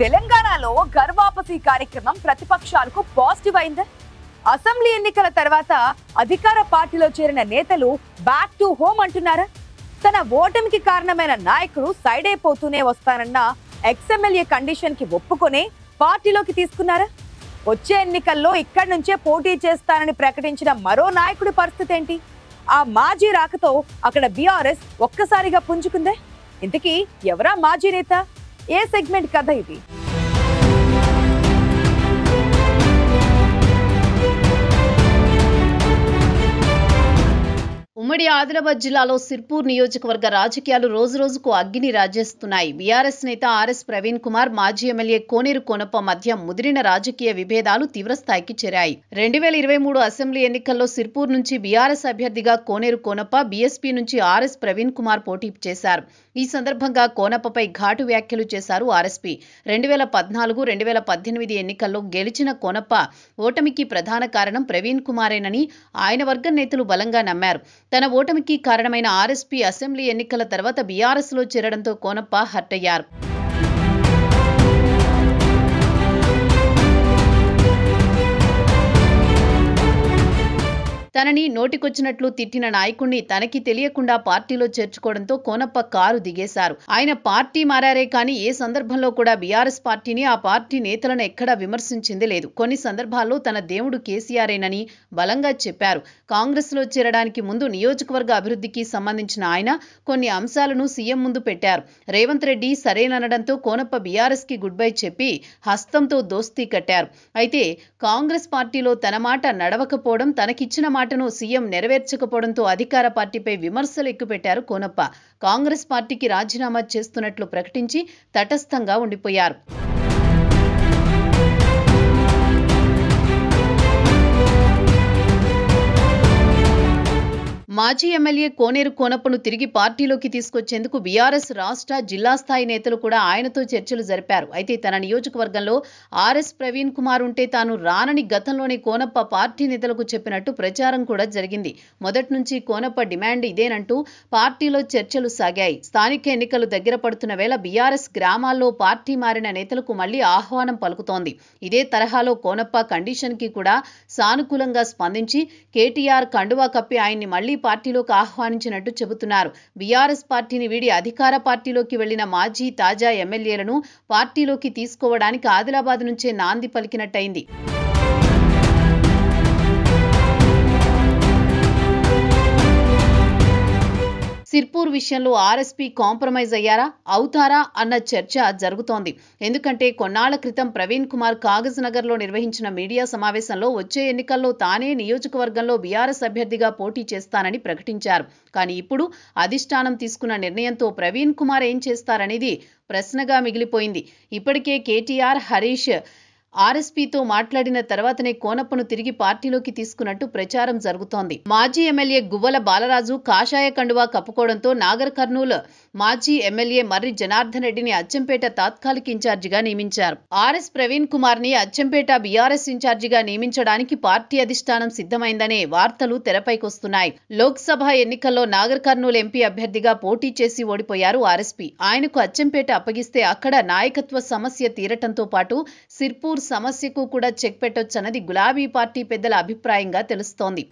తెలంగాణలో గర్వాపసి కార్యక్రమం ప్రతిపక్షాలకు పాజిటివ్ అయిందా? అసెంబ్లీ ఎన్నికల తర్వాత అధికార పార్టీలో చేరిన నేతలు బ్యాక్ టు హోమ్ అంటున్నారా? తన ఓటమికి కారణమైన నాయకుడు సైడ్ అయిపోతూనే వస్తానన్న ఎక్స్ఎమ్మెల్యే కండిషన్ కి ఒప్పుకొని పార్టీలోకి తీసుకున్నారా? వచ్చే ఎన్నికల్లో ఇక్కడి నుంచే పోటీ చేస్తానని ప్రకటించిన మరో నాయకుడి పరిస్థితి ఏంటి? ఆ మాజీ రాకతో అక్కడ బీఆర్ఎస్ ఒక్కసారిగా పుంజుకుందే. ఇంతకీ ఎవరా మాజీ నేత? ఏ సెగ్మెంట్ కథ ఇది? ఉమ్మడి ఆదిలాబాద్ జిల్లాలో సిర్పూర్ నియోజకవర్గ రాజకీయాలు రోజురోజుకు అగ్గిని రాజేస్తున్నాయి. బీఆర్ఎస్ నేత ఆర్ఎస్ ప్రవీణ్ కుమార్, మాజీ ఎమ్మెల్యే కోనేరు కోనప్ప మధ్య ముదిరిన రాజకీయ విభేదాలు తీవ్రస్థాయికి చేరాయి. 2023 అసెంబ్లీ ఎన్నికల్లో సిర్పూర్ నుంచి బీఆర్ఎస్ అభ్యర్థిగా కోనేరు కోనప్ప, బీఎస్పీ నుంచి ఆర్ఎస్ ప్రవీణ్ కుమార్ పోటీ చేశారు. ఈ సందర్భంగా కోనప్పపై ఘాటు వ్యాఖ్యలు చేశారు ఆర్ఎస్పీ. 2014, 2018 ఎన్నికల్లో గెలిచిన కోనప్ప ఓటమికి ప్రధాన కారణం ప్రవీణ్ కుమారేనని ఆయన వర్గం నేతలు బలంగా నమ్మారు. తన ఓటమికి కారణమైన ఆర్ఎస్పీ అసెంబ్లీ ఎన్నికల తర్వాత బీఆర్ఎస్ లో చేరడంతో కోనప్ప హర్ట్ అయ్యారు. తనని నోటికొచ్చినట్లు తిట్టిన నాయకుణ్ణి తనకి తెలియకుండా పార్టీలో చేర్చుకోవడంతో కోనప్ప కారు దిగేశారు. ఆయన పార్టీ మారారే కానీ ఏ సందర్భంలో కూడా బీఆర్ఎస్ పార్టీని, ఆ పార్టీ నేతలను ఎక్కడా విమర్శించింది లేదు. కొన్ని సందర్భాల్లో తన దేవుడు కేసీఆరేనని బలంగా చెప్పారు. కాంగ్రెస్ లో చేరడానికి ముందు నియోజకవర్గ అభివృద్ధికి సంబంధించిన ఆయన కొన్ని అంశాలను సీఎం ముందు పెట్టారు. రేవంత్ రెడ్డి సరేననడంతో కోనప్ప బీఆర్ఎస్ కి గుడ్ బై చెప్పి హస్తంతో దోస్తీ కట్టారు. అయితే కాంగ్రెస్ పార్టీలో తన మాట నడవకపోవడం, తనకిచ్చిన మాటను సీఎం నెరవేర్చకపోవడంతో అధికార పార్టీపై విమర్శలు ఎక్కుపెట్టారు కోనప్ప. కాంగ్రెస్ పార్టీకి రాజీనామా చేస్తున్నట్లు ప్రకటించి తటస్థంగా ఉండిపోయారు. మాజీ ఎమ్మెల్యే కోనేరు కోనప్పను తిరిగి పార్టీలోకి తీసుకొచ్చేందుకు బీఆర్ఎస్ రాష్ట్ర, జిల్లా స్థాయి నేతలు కూడా ఆయనతో చర్చలు జరిపారు. అయితే తన నియోజకవర్గంలో ఆర్ఎస్ ప్రవీణ్ కుమార్ ఉంటే తాను రానని గతంలోనే కోనప్ప పార్టీ నేతలకు చెప్పినట్టు ప్రచారం కూడా జరిగింది. మొదటి నుంచి కోనప్ప డిమాండ్ ఇదేనంటూ పార్టీలో చర్చలు సాగాయి. స్థానిక ఎన్నికలు దగ్గర పడుతున్న వేళ బీఆర్ఎస్ గ్రామాల్లో పార్టీ మారిన నేతలకు మళ్లీ ఆహ్వానం పలుకుతోంది. ఇదే తరహాలో కోనప్ప కండిషన్ కి కూడా సానుకూలంగా స్పందించి కేటీఆర్ కండువా కప్పి ఆయన్ని మళ్లీ పార్టీలోకి ఆహ్వానించినట్టు చెబుతున్నారు. బీఆర్ఎస్ పార్టీని వీడి అధికార పార్టీలోకి వెళ్లిన మాజీ, తాజా ఎమ్మెల్యేలను పార్టీలోకి తీసుకోవడానికి ఆదిలాబాద్ నుంచే నాంది పలికినట్టయింది. సిర్పూర్ విషయంలో ఆర్ఎస్పీ కాంప్రమైజ్ అయ్యారా, అవుతారా అన్న చర్చ జరుగుతోంది. ఎందుకంటే కొన్నాళ్ల క్రితం ప్రవీణ్ కుమార్ కాగజ్ నగర్ లో నిర్వహించిన మీడియా సమావేశంలో వచ్చే ఎన్నికల్లో తానే నియోజకవర్గంలో బీఆర్ఎస్ అభ్యర్థిగా పోటీ చేస్తానని ప్రకటించారు. కానీ ఇప్పుడు అధిష్టానం తీసుకున్న నిర్ణయంతో ప్రవీణ్ కుమార్ ఏం చేస్తారనేది ప్రశ్నగా మిగిలిపోయింది. ఇప్పటికే కేటీఆర్, హరీష్ ఆర్ఎస్పీతో మాట్లాడిన తర్వాతనే కోనప్పను తిరిగి పార్టీలోకి తీసుకున్నట్టు ప్రచారం జరుగుతోంది. మాజీ ఎమ్మెల్యే గువ్వల బాలరాజు కాషాయ కండువా కప్పుకోవడంతో నాగర్ కర్నూల్ మాజీ ఎమ్మెల్యే మర్రి జనార్దన్ రెడ్డిని అచ్చంపేట తాత్కాలిక ఇన్ఛార్జిగా నియమించారు. ఆర్ఎస్ ప్రవీణ్ కుమార్ ని అచ్చంపేట బీఆర్ఎస్ ఇన్ఛార్జిగా నియమించడానికి పార్టీ అధిష్టానం సిద్ధమైందనే వార్తలు తెరపైకొస్తున్నాయి. లోక్సభ ఎన్నికల్లో నాగర్ కర్నూల్ ఎంపీ అభ్యర్థిగా పోటీ చేసి ఓడిపోయారు ఆర్ఎస్పీ. ఆయనకు అచ్చంపేట అప్పగిస్తే అక్కడ నాయకత్వ సమస్య తీరటంతో పాటు సిర్పూర్ సమస్యకు కూడా చెక్ పెట్టొచ్చన్నది గులాబీ పార్టీ పెద్దల అభిప్రాయంగా తెలుస్తోంది.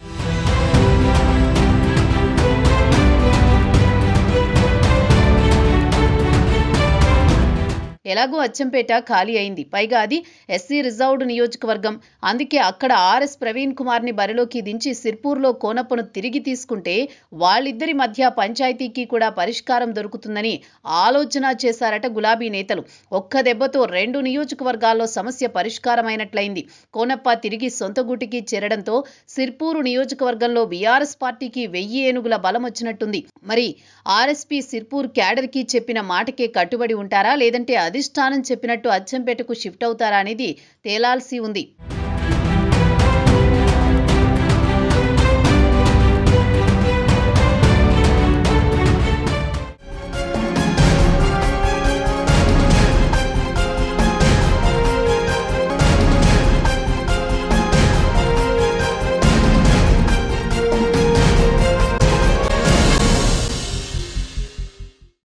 ఎలాగో అచ్చంపేట ఖాళీ అయింది. పైగా అది ఎస్సీ రిజర్వ్డ్ నియోజకవర్గం. అందుకే అక్కడ ఆర్ఎస్ ప్రవీణ్ కుమార్ ని బరిలోకి దించి సిర్పూర్లో కోనప్పను తిరిగి తీసుకుంటే వాళ్ళిద్దరి మధ్య పంచాయతీకి కూడా పరిష్కారం దొరుకుతుందని ఆలోచన చేశారట గులాబీ నేతలు. ఒక్క దెబ్బతో 2 నియోజకవర్గాల్లో సమస్య పరిష్కారమైనట్లయింది. కోనప్ప తిరిగి సొంత గూటికి చేరడంతో సిర్పూరు నియోజకవర్గంలో బీఆర్ఎస్ పార్టీకి 1000 ఏనుగుల బలం వచ్చినట్టుంది. మరి ఆర్ఎస్పీ సిర్పూర్ క్యాడర్ కి చెప్పిన మాటకే కట్టుబడి ఉంటారా, లేదంటే అధిష్టానం చెప్పినట్టు అచ్చంపేటకు షిఫ్ట్ అవుతారా అనేది తేలాల్సి ఉంది.